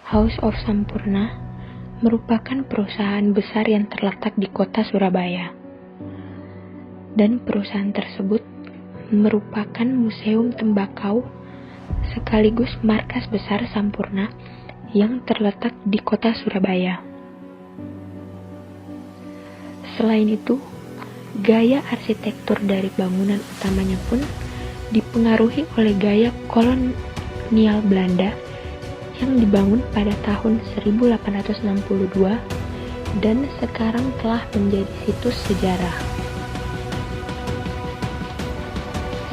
House of Sampurna merupakan perusahaan besar yang terletak di kota Surabaya. Dan perusahaan tersebut merupakan museum tembakau sekaligus markas besar Sampurna yang terletak di kota Surabaya. Selain itu, gaya arsitektur dari bangunan utamanya pun dipengaruhi oleh gaya kolonial Belanda yang dibangun pada tahun 1862 dan sekarang telah menjadi situs sejarah.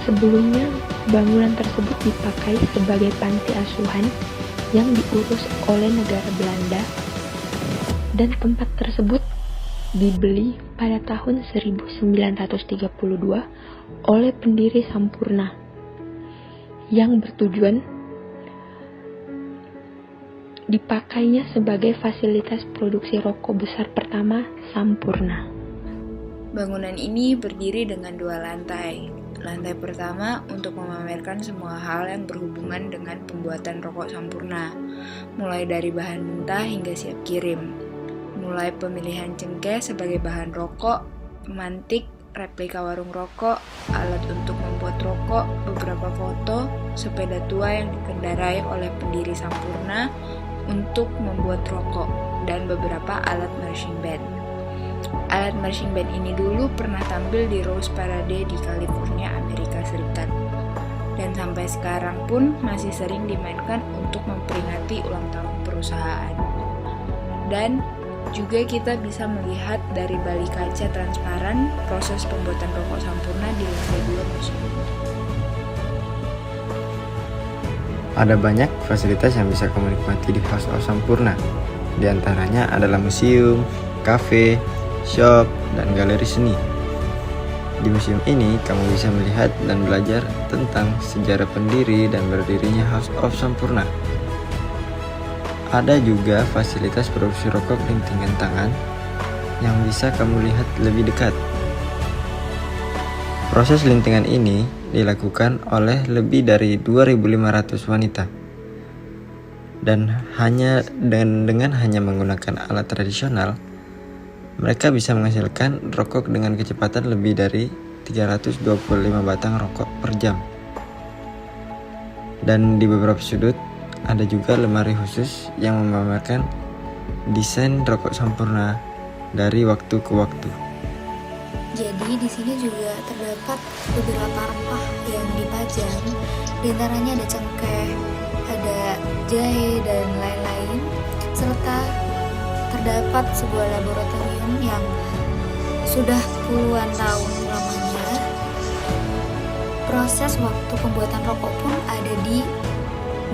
Sebelumnya, bangunan tersebut dipakai sebagai panti asuhan yang diurus oleh negara Belanda, dan tempat tersebut dibeli pada tahun 1932 oleh pendiri Sampurna yang bertujuan dipakainya sebagai fasilitas produksi rokok besar pertama Sampurna. Bangunan ini berdiri dengan 2 lantai. Lantai pertama untuk memamerkan semua hal yang berhubungan dengan pembuatan rokok Sampurna, mulai dari bahan mentah hingga siap kirim. Mulai pemilihan cengkeh sebagai bahan rokok, pemantik, replika warung rokok, alat untuk membuat rokok, beberapa foto, sepeda tua yang dikendarai oleh pendiri Sampurna untuk membuat rokok, dan beberapa alat marching band. Alat marching band ini dulu pernah tampil di Rose Parade di California, Amerika Serikat, dan sampai sekarang pun masih sering dimainkan untuk memperingati ulang tahun perusahaan. Dan juga kita bisa melihat dari balik kaca transparan proses pembuatan rokok Sampurna di lantai 2 museum. Ada banyak fasilitas yang bisa kamu nikmati di House of Sampurna. Di antaranya adalah museum, kafe, shop, dan galeri seni. Di museum ini, kamu bisa melihat dan belajar tentang sejarah pendiri dan berdirinya House of Sampurna. Ada juga fasilitas produksi rokok lintingan tangan yang bisa kamu lihat lebih dekat. Proses lintingan ini dilakukan oleh lebih dari 2.500 wanita. Dan dengan hanya menggunakan alat tradisional, mereka bisa menghasilkan rokok dengan kecepatan lebih dari 325 batang rokok per jam. Dan di beberapa sudut ada juga lemari khusus yang memamerkan desain rokok Sampurna dari waktu ke waktu. Jadi di sini juga terdapat beberapa rempah yang dipajang. Di antaranya ada cengkeh, ada jahe dan lain-lain, serta terdapat sebuah laboratorium yang sudah puluhan tahun lamanya. Proses waktu pembuatan rokok pun ada di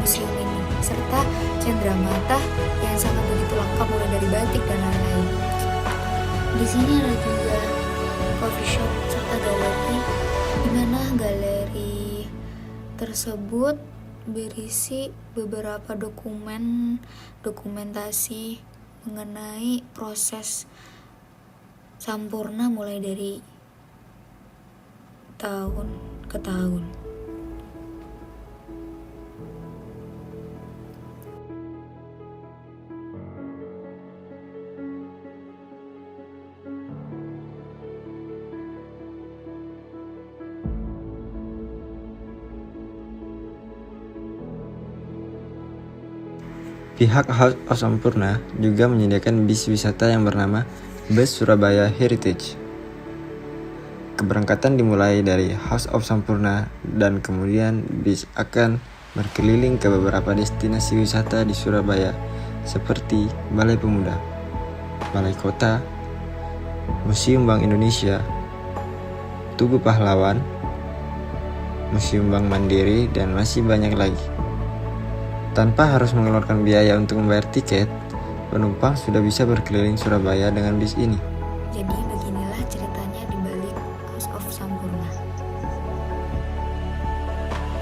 museum ini, serta cenderamata yang sangat begitu lengkap mulai dari batik dan lain-lain. Di sini ada juga coffee shop serta galeri, di mana galeri tersebut berisi beberapa dokumentasi mengenai proses Sampurna mulai dari tahun ke tahun. Pihak House of Sampurna juga menyediakan bis wisata yang bernama Bus Surabaya Heritage. Keberangkatan dimulai dari House of Sampurna dan kemudian bis akan berkeliling ke beberapa destinasi wisata di Surabaya seperti Balai Pemuda, Balai Kota, Museum Bank Indonesia, Tugu Pahlawan, Museum Bank Mandiri, dan masih banyak lagi. Tanpa harus mengeluarkan biaya untuk membayar tiket, penumpang sudah bisa berkeliling Surabaya dengan bis ini. Jadi